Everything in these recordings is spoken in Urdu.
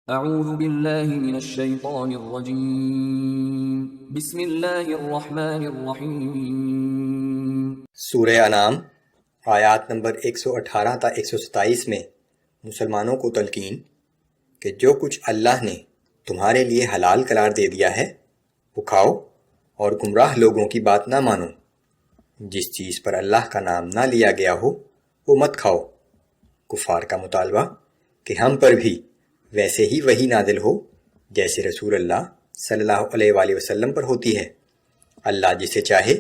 اعوذ باللہ من الشیطان الرجیم بسم اللہ الرحمن الرحیم۔ سورہ انعام آیات نمبر 118 تا 127 میں مسلمانوں کو تلقین کہ جو کچھ اللہ نے تمہارے لیے حلال قرار دے دیا ہے وہ کھاؤ، اور گمراہ لوگوں کی بات نہ مانو۔ جس چیز پر اللہ کا نام نہ لیا گیا ہو وہ مت کھاؤ۔ کفار کا مطالبہ کہ ہم پر بھی ویسے ہی وحی نازل ہو جیسے رسول اللہ صلی اللہ علیہ وآلہ وسلم پر ہوتی ہے۔ اللہ جسے چاہے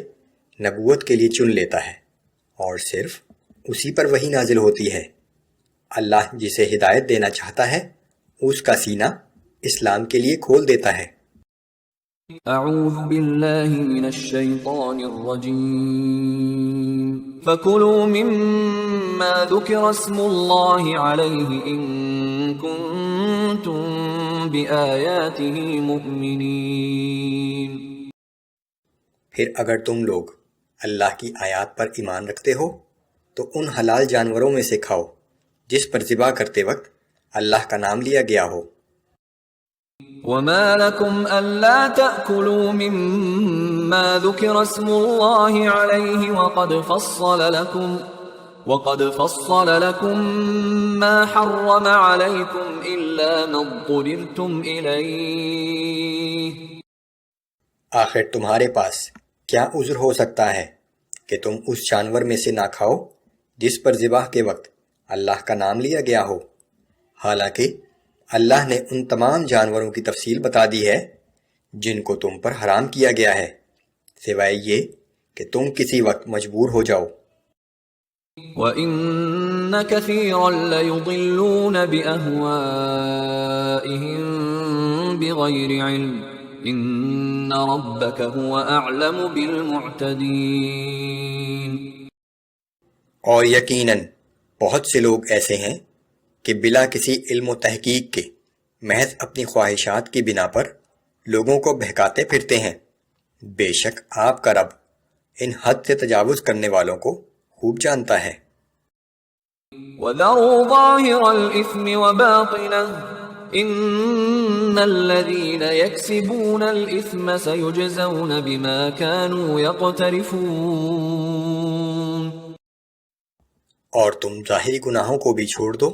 نبوت کے لیے چن لیتا ہے اور صرف اسی پر وحی نازل ہوتی ہے۔ اللہ جسے ہدایت دینا چاہتا ہے اس کا سینہ اسلام کے لیے کھول دیتا ہے۔ اعوذ باللہ من الشیطان الرجیم فَكُلُوا مِمَّا ذُكِرَ اسْمُ اللَّهِ عَلَيْهِ إِن كُنتُم بِآيَاتِهِ مُؤْمِنِينَ۔ پھر اگر تم لوگ اللہ کی آیات پر ایمان رکھتے ہو تو ان حلال جانوروں میں سے کھاؤ جس پر ذبح کرتے وقت اللہ کا نام لیا گیا ہو۔ وَمَا لَكُمْ أَلَّا تَأْكُلُوا مِمَّا ذُكِرَ اسْمُ اللَّهِ عَلَيْهِ وَقَدْ فَصَّلَ لَكُم مَّا حَرَّمَ عَلَيْكُمْ إِلَّا مَا اضْطُرِرْتُمْ إِلَيْهِ۔ آخر تمہارے پاس کیا عذر ہو سکتا ہے کہ تم اس جانور میں سے نہ کھاؤ جس پر ذبح کے وقت اللہ کا نام لیا گیا ہو، حالانکہ اللہ نے ان تمام جانوروں کی تفصیل بتا دی ہے جن کو تم پر حرام کیا گیا ہے، سوائے یہ کہ تم کسی وقت مجبور ہو جاؤ۔ وَإِنَّ كَثِيرًا لَيُضِلُّونَ بِأَهْوَائِهِمْ بِغَيْرِ عِلْمٍ إِنَّ رَبَّكَ هُوَ أَعْلَمُ بِالْمُعْتَدِينَ۔ اور یقیناً بہت سے لوگ ایسے ہیں کہ بلا کسی علم و تحقیق کے محض اپنی خواہشات کی بنا پر لوگوں کو بہکاتے پھرتے ہیں۔ بے شک آپ کا رب ان حد سے تجاوز کرنے والوں کو خوب جانتا ہے۔ وَذَرُوا ظَاهِرَ الْإِثْمِ وَبَاطِنَهُ إِنَّ الَّذِينَ يَكْسِبُونَ الْإِثْمَ سَيُجْزَوْنَ بِمَا كَانُوا يَقْتَرِفُونَ۔ اور تم ظاہری گناہوں کو بھی چھوڑ دو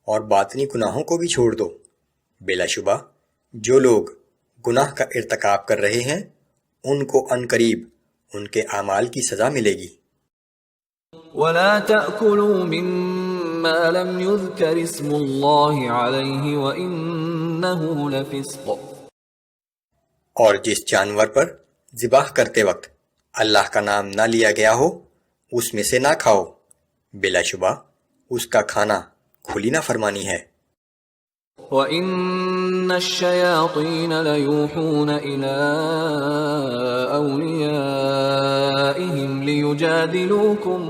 اور باطنی گناہوں کو بھی چھوڑ دو، بلا شبہ جو لوگ گناہ کا ارتکاب کر رہے ہیں ان کو عنقریب ان کے اعمال کی سزا ملے گی۔ وَلَا تَأْكُلُوا مِمَّا لَمْ يُذْكَرِ اسْمُ اللَّهِ عَلَيْهِ وَإِنَّهُ لَفِسْقٌ۔ اور جس جانور پر ذبح کرتے وقت اللہ کا نام نہ لیا گیا ہو اس میں سے نہ کھاؤ، بلا شبہ اس کا کھانا کھلی نافرمانی ہے۔ وَإِنَّ الشَّيَاطِينَ لَيُوحُونَ إِلَىٰ أَوْلِيَائِهِمْ لِيُجَادِلُوكُمْ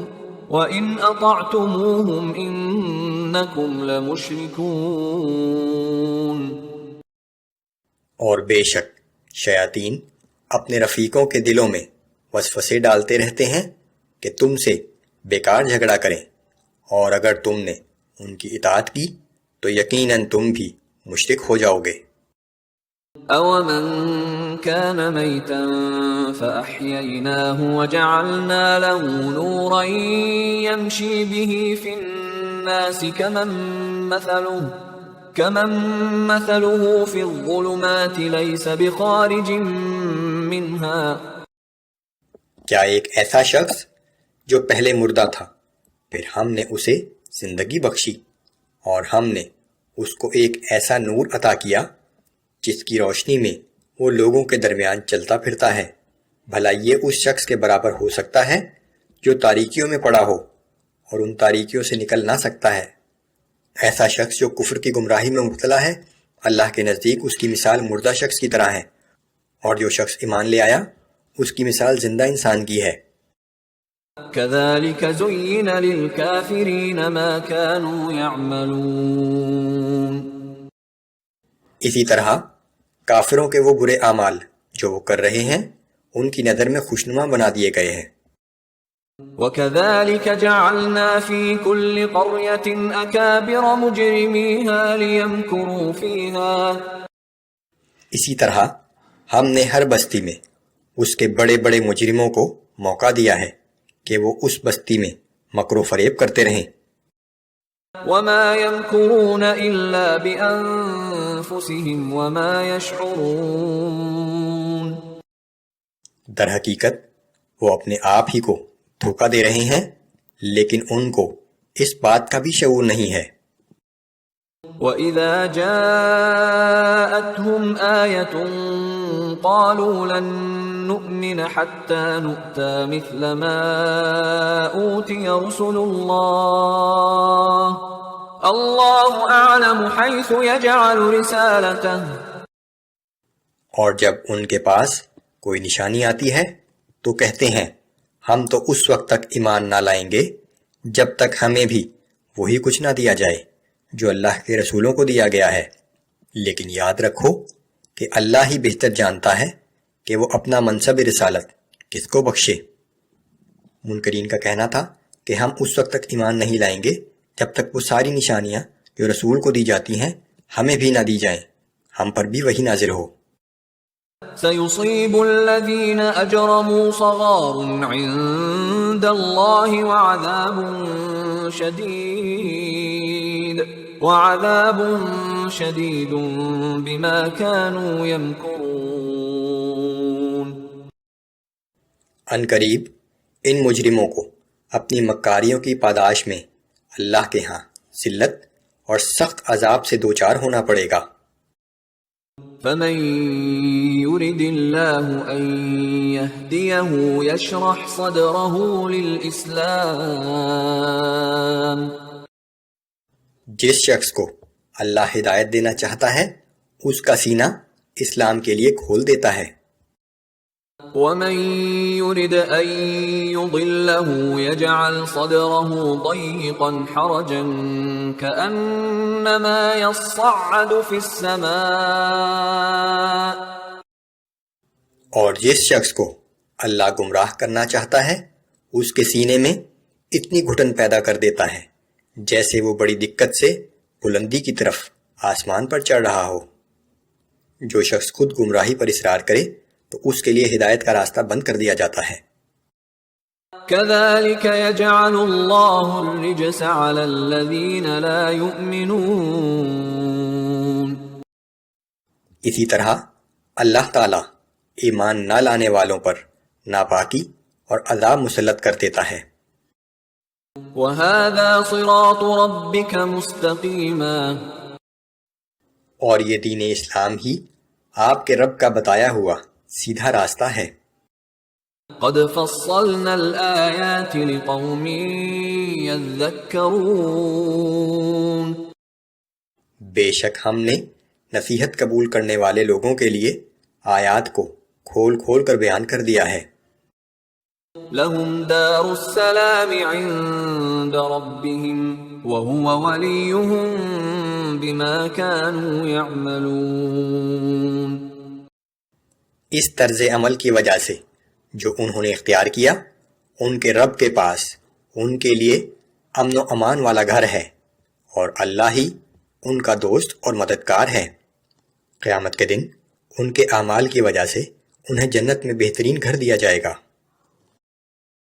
وَإِنْ أَطَعْتُمُوهُمْ إِنَّكُمْ لَمُشْرِكُونَ۔ اور بے شک شیاطین اپنے رفیقوں کے دلوں میں وسوسے ڈالتے رہتے ہیں کہ تم سے بیکار جھگڑا کریں، اور اگر تم نے ان کی اطاعت کی تو یقیناً تم بھی مشرک ہو جاؤ گے۔ أَوَمَنْ كَانَ مَيْتًا فَأَحْيَيْنَاهُ وَجَعَلْنَا لَهُ نُورًا يَمْشِي بِهِ فِي النَّاسِ كَمَنْ مَثَلُهُ فِي الظُّلُمَاتِ لَيْسَ بِخَارِجٍ مِّنْهَا۔ کیا ایک ایسا شخص جو پہلے مردہ تھا پھر ہم نے اسے زندگی بخشی اور ہم نے اس کو ایک ایسا نور عطا کیا جس کی روشنی میں وہ لوگوں کے درمیان چلتا پھرتا ہے، بھلا یہ اس شخص کے برابر ہو سکتا ہے جو تاریکیوں میں پڑا ہو اور ان تاریکیوں سے نکل نہ سکتا ہے؟ ایسا شخص جو کفر کی گمراہی میں مبتلا ہے اللہ کے نزدیک اس کی مثال مردہ شخص کی طرح ہے، اور جو شخص ایمان لے آیا اس کی مثال زندہ انسان کی ہے۔ كَذَلِكَ زُيِّنَ لِلْكَافِرِينَ مَا كَانُوا يَعْمَلُونَ۔ اسی طرح کافروں کے وہ برے اعمال جو وہ کر رہے ہیں ان کی نظر میں خوشنما بنا دیے گئے ہیں۔ وَكَذَلِكَ جَعَلْنَا فِي كُلِّ قَرْيَةٍ أَكَابِرَ مُجْرِمِيهَا لِيَمْكُرُوا فِيهَا، اسی طرح ہم نے ہر بستی میں اس کے بڑے بڑے مجرموں کو موقع دیا ہے کہ وہ اس بستی میں مکر و فریب کرتے رہیں۔ وَمَا يَمْكُرُونَ إِلَّا بِأَنفُسِهِمْ وَمَا يَشْعُرُونَ، در حقیقت وہ اپنے آپ ہی کو دھوکہ دے رہے ہیں، لیکن ان کو اس بات کا بھی شعور نہیں ہے۔ وَإِذَا جَاءَتْهُمْ آيَةٌ قَالُوا لَن نُّؤْمِنَ حَتَّى نُؤْتَىٰ مِثْلَ مَا أُوتِيَ رُسُلُ اللَّهِ أَعْلَمُ حَيْثُ يَجْعَلُ رِسَالَتَهُ، اور جب ان کے پاس کوئی نشانی آتی ہے تو کہتے ہیں ہم تو اس وقت تک ایمان نہ لائیں گے جب تک ہمیں بھی وہی کچھ نہ دیا جائے جو اللہ کے رسولوں کو دیا گیا ہے، لیکن یاد رکھو کہ اللہ ہی بہتر جانتا ہے کہ وہ اپنا منصب رسالت کس کو بخشے۔ منکرین کا کہنا تھا کہ ہم اس وقت تک ایمان نہیں لائیں گے جب تک وہ ساری نشانیاں جو رسول کو دی جاتی ہیں ہمیں بھی نہ دی جائیں، ہم پر بھی وہی نازل ہو۔ سَيُصِيبُ الَّذِينَ أَجْرَمُوا صَغَارٌ عِندَ اللَّهِ وَعَذَابٌ شَدِيدٌ بِمَا كَانُوا يَمْكُرُونَ۔ ان قریب ان مجرموں کو اپنی مکاریوں کی پاداش میں اللہ کے ہاں ذلت اور سخت عذاب سے دوچار ہونا پڑے گا۔ فَمَن يُرِدِ اللَّهُ أَن يَهْدِيَهُ يَشْرَحْ صَدْرَهُ لِلْإِسْلَامِ، جس شخص کو اللہ ہدایت دینا چاہتا ہے اس کا سینہ اسلام کے لیے کھول دیتا ہے۔ وَمَن يُرِدْ أَن يُضِلَّهُ يَجْعَلْ صَدْرَهُ ضَيِّقًا حَرَجًا كَأَنَّمَا يَصَّعَّدُ فِي السَّمَاءِ، اور جس شخص کو اللہ گمراہ کرنا چاہتا ہے اس کے سینے میں اتنی گھٹن پیدا کر دیتا ہے جیسے وہ بڑی دقت سے بلندی کی طرف آسمان پر چڑھ رہا ہو۔ جو شخص خود گمراہی پر اصرار کرے تو اس کے لیے ہدایت کا راستہ بند کر دیا جاتا ہے۔ كَذَلِكَ يَجْعَلُ اللَّهُ الرِّجْسَ عَلَى الَّذِينَ لَا يُؤْمِنُونَ، اسی طرح اللہ تعالیٰ ایمان نہ لانے والوں پر ناپاکی اور عذاب مسلط کر دیتا ہے۔ وَهَذَا صِرَاطُ رَبِّكَ مُسْتَقِيمًا، اور یہ دین اسلام ہی آپ کے رب کا بتایا ہوا سیدھا راستہ ہے۔ قَدْ فَصَّلْنَا الْآيَاتِ لِقَوْمٍ يَذَّكَّرُونَ، بے شک ہم نے نصیحت قبول کرنے والے لوگوں کے لیے آیات کو کھول کھول کر بیان کر دیا ہے۔ لَهُمْ دَارُ السَّلَامِ عِندَ رَبِّهِمْ وَهُوَ وَلِيُّهُمْ بِمَا كَانُوا يَعْمَلُونَ، اس طرز عمل کی وجہ سے جو انہوں نے اختیار کیا ان کے رب کے پاس ان کے لیے امن و امان والا گھر ہے، اور اللہ ہی ان کا دوست اور مددگار ہے۔ قیامت کے دن ان کے اعمال کی وجہ سے انہیں جنت میں بہترین گھر دیا جائے گا۔